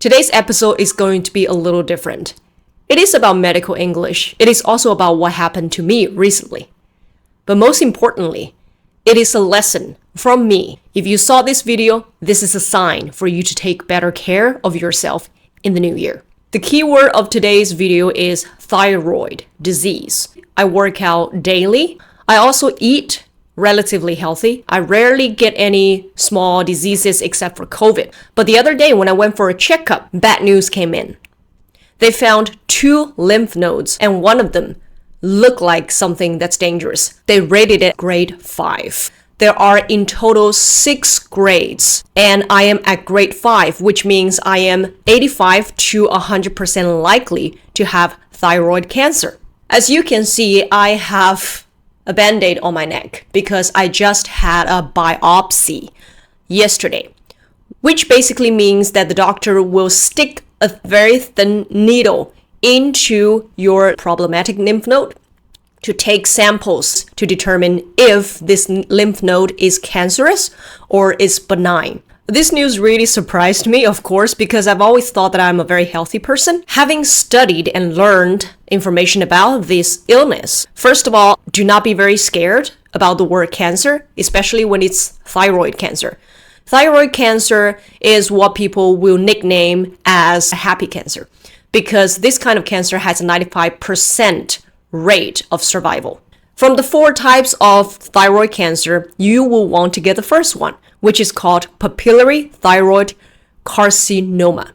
Today's episode is going to be a little different. It is about medical English. It is also about what happened to me recently. But most importantly, it is a lesson from me. If you saw this video, this is a sign for you to take better care of yourself in the new year. The keyword of today's video is thyroid disease. I work out daily. I also eat relatively healthy. I rarely get any small diseases except for COVID. But the other day when I went for a checkup, bad news came in. They found 2 lymph nodes and one of them looked like something that's dangerous. They rated it grade 5. There are in total 6 grades and I am at grade 5, which means I am 85 to 100% likely to have thyroid cancer. As you can see, I have a band-aid on my neck because I just had a biopsy yesterday, which basically means that the doctor will stick a very thin needle into your problematic lymph node to take samples to determine if this lymph node is cancerous or is benign. This news really surprised me, of course, because I've always thought that I'm a very healthy person. Having studied and learned information about this illness, first of all, do not be very scared about the word cancer, especially when it's thyroid cancer. Thyroid cancer is what people will nickname as happy cancer because this kind of cancer has a 95% rate of survival. From the 4 types of thyroid cancer, you will want to get the first one, which is called papillary thyroid carcinoma.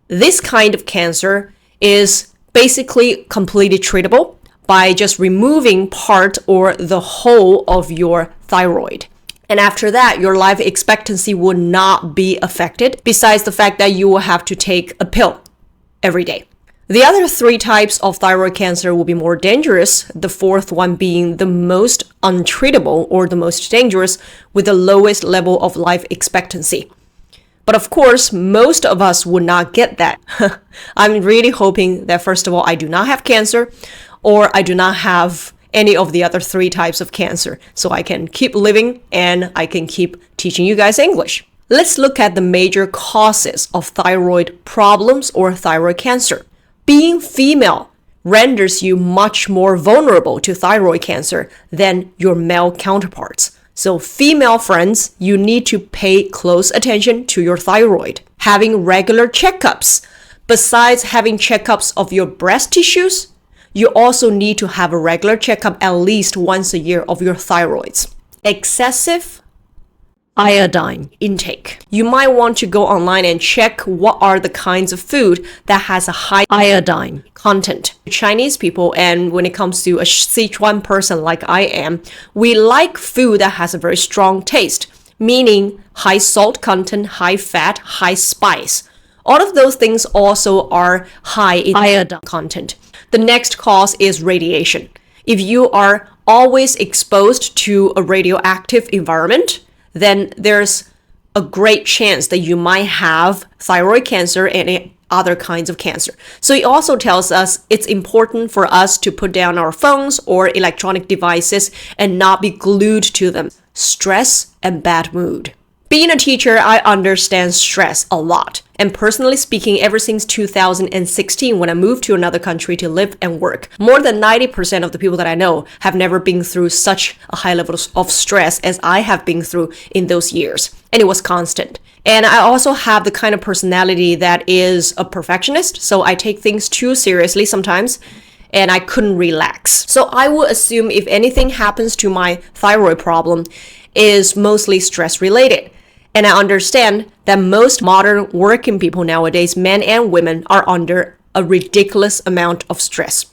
This kind of cancer is basically completely treatable by just removing part or the whole of your thyroid. And after that, your life expectancy will not be affected, besides the fact that you will have to take a pill every day. The other 3 types of thyroid cancer will be more dangerous, the 4th one being the most untreatable or the most dangerous with the lowest level of life expectancy. But of course, most of us would not get that. I'm really hoping that first of all, I do not have cancer or I do not have any of the other 3 types of cancer, so I can keep living and I can keep teaching you guys English. Let's look at the major causes of thyroid problems or thyroid cancer. Being female renders you much more vulnerable to thyroid cancer than your male counterparts. So female friends, you need to pay close attention to your thyroid. Having regular checkups. Besides having checkups of your breast tissues, you also need to have a regular checkup at least once a year of your thyroids. Excessive iodine intake. You might want to go online and check what are the kinds of food that has a high iodine content. Chinese people, and when it comes to a Sichuan person like I am, we like food that has a very strong taste, meaning high salt content, high fat, high spice. All of those things also are high in iodine content. The next cause is radiation. If you are always exposed to a radioactive environment, then there's a great chance that you might have thyroid cancer and other kinds of cancer. So it also tells us it's important for us to put down our phones or electronic devices and not be glued to them. Stress and bad mood. Being a teacher, I understand stress a lot. And personally speaking, ever since 2016, when I moved to another country to live and work, more than 90% of the people that I know have never been through such a high level of stress as I have been through in those years. And it was constant. And I also have the kind of personality that is a perfectionist. So I take things too seriously sometimes. And I couldn't relax. So I would assume if anything happens to my thyroid problem, is mostly stress related. And I understand that most modern working people nowadays, men and women, are under a ridiculous amount of stress.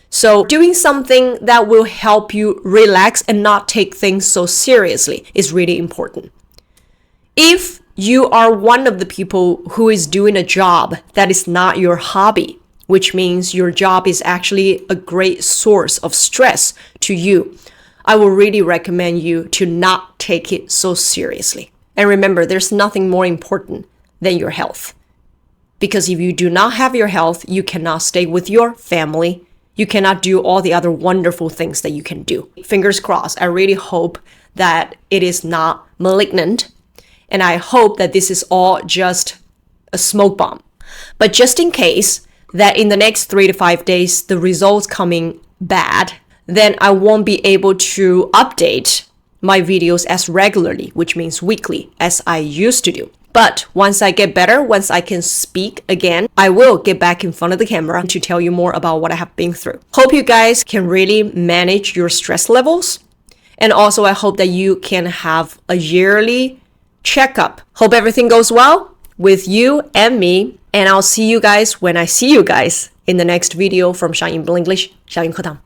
So doing something that will help you relax and not take things so seriously is really important. If you are one of the people who is doing a job that is not your hobby, which means your job is actually a great source of stress to you, I will really recommend you to not take it so seriously. And remember, there's nothing more important than your health. Because if you do not have your health, you cannot stay with your family. You cannot do all the other wonderful things that you can do. Fingers crossed. I really hope that it is not malignant. And I hope that this is all just a smoke bomb. But just in case that in the next 3 to 5 days, the results coming bad, then I won't be able to update my videos as regularly, which means weekly, as I used to do. But once I get better, once I can speak again, I will get back in front of the camera to tell you more about what I have been through. Hope you guys can really manage your stress levels. And also, I hope that you can have a yearly checkup. Hope everything goes well with you and me. And I'll see you guys when I see you guys in the next video from 闪颖 Blinglish 小颖课堂